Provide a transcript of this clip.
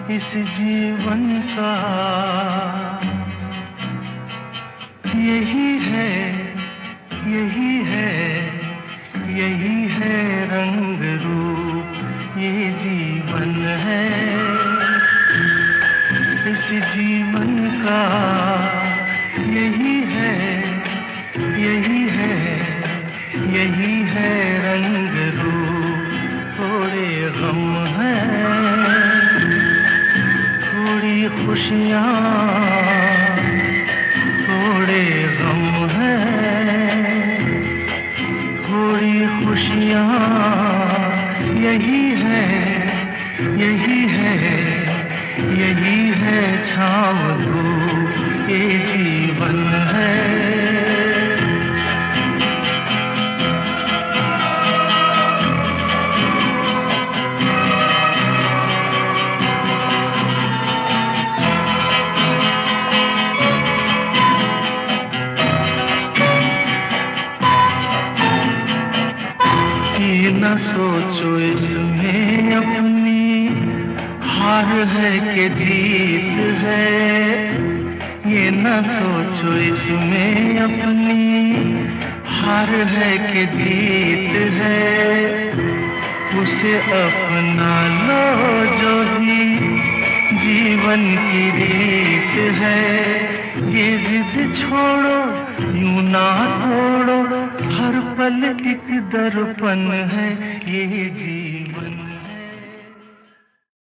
इस जीवन का यही है, यही है, यही है रंग रूप, ये जीवन है। इस जीवन का यही है, यही है, यही है रंग रूप। थोड़े गम हैं, थोड़ी खुशियाँ, थोड़े गम हैं, थोड़ी खुशियाँ, यही है, यही है, यही है छाँव धूप, ये जीवन है। ये न सोचो इसमें अपनी हार है कि जीत है, ये न सोचो इसमें अपनी हार है कि जीत है। उसे अपना लो जो भी जीवन की रीत है। ये जिद छोड़ो, यूं ना तोड़ो, हर पल एक दर्पण है ये जीवन।